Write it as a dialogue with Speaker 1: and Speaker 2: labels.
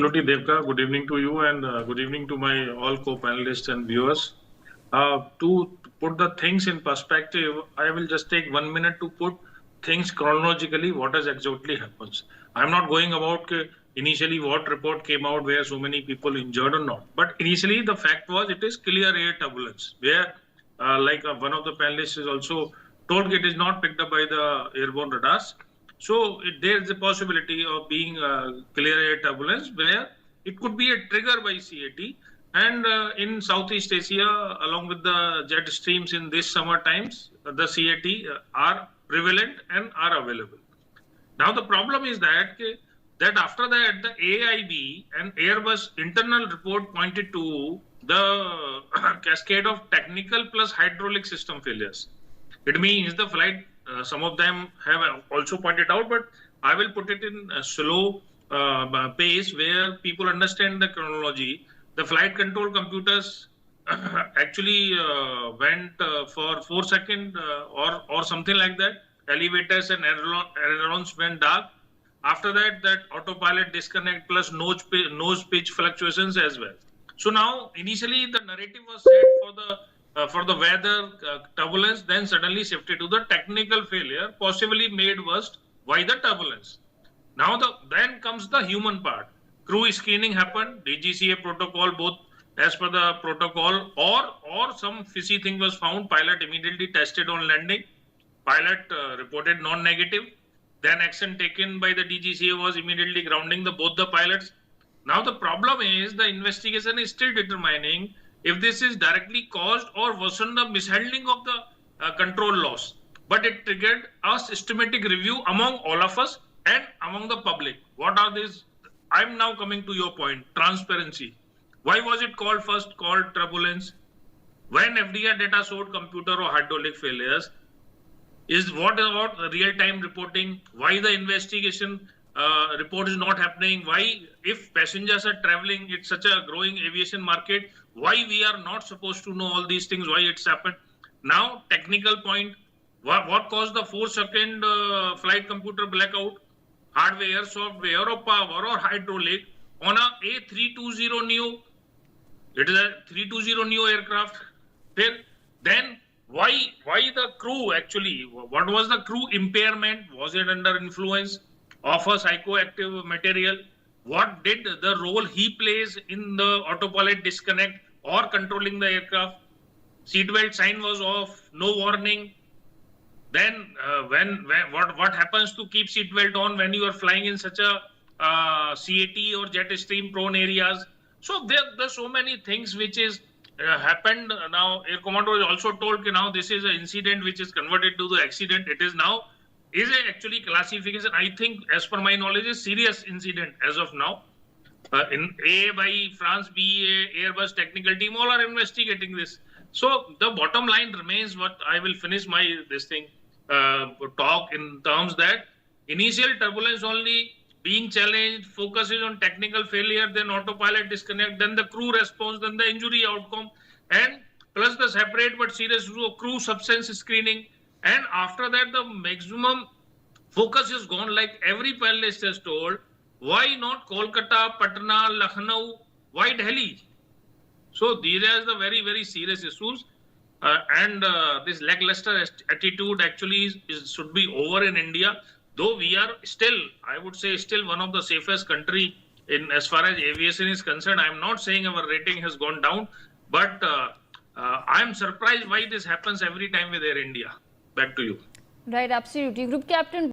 Speaker 1: Absolutely, Devka. Good evening to you and good evening to my all co-panelists and viewers. To put the things in perspective, I will just take 1 minute to put things chronologically, what has exactly happens. I'm not going about initially what report came out where so many people injured or not. But initially, the fact was it is clear air turbulence, where one of the panelists is also told it is not picked up by the airborne radars. So there is a possibility of being clear air turbulence where it could be a trigger by CAT. And in Southeast Asia, along with the jet streams in this summer times, the CAT are prevalent and are available. Now the problem is that after that the AIB and Airbus internal report pointed to the cascade of technical plus hydraulic system failures. It means the flight, some of them have also pointed out, but I will put it in a slow pace where people understand the chronology. The flight control computers actually went for 4 seconds or something like that. Elevators and ailerons went dark. After that, that autopilot disconnect plus nose pitch fluctuations as well. So now, initially, the narrative was set for the weather turbulence, then suddenly shifted to the technical failure, possibly made worse by the turbulence. Now, then comes the human part. Crew screening happened, DGCA protocol, both as per the protocol, or some fishy thing was found. Pilot immediately tested on landing. Pilot reported non-negative. Then action taken by the DGCA was immediately grounding both the pilots. Now the problem is the investigation is still determining if this is directly caused or worsened the mishandling of the control loss. But it triggered a systematic review among all of us and among the public. What are these? I'm now coming to your point, transparency. Why was it first called turbulence? When FDR data showed computer or hydraulic failures, is what about real-time reporting? Why the investigation report is not happening? Why, if passengers are traveling, it's such a growing aviation market, why we are not supposed to know all these things, why it's happened? Now, technical point, what caused the 4-second flight computer blackout? Hardware, software, or power, or hydraulic on a A320 Neo. It is a 320 Neo aircraft. Then why the crew actually? What was the crew impairment? Was it under influence of a psychoactive material? What did the role he plays in the autopilot disconnect or controlling the aircraft? Seatbelt sign was off, no warning. Then what happens to keep seatbelt on when you are flying in such a CAT or jet stream prone areas? So there's so many things which is happened. Now Air Commodore is also told that now this is an incident which is converted to the accident. It is now actually classification. I think as per my knowledge is serious incident as of now. In A by France, B, Airbus technical team, all are investigating this. So the bottom line remains what I will finish my talk in terms that initial turbulence only being challenged, focuses on technical failure, then autopilot disconnect, then the crew response, then the injury outcome, and plus the separate but serious crew substance screening. And after that, the maximum focus is gone, like every panelist has told. Why not Kolkata, Patna, Lucknow? Why Delhi? So these are the very, very serious issues. And this lackluster attitude actually should be over in India. Though we are still, I would say, still one of the safest country in as far as aviation is concerned. I'm not saying our rating has gone down, but I'm surprised why this happens every time with Air India. Back to you.
Speaker 2: Right, absolutely. Group Captain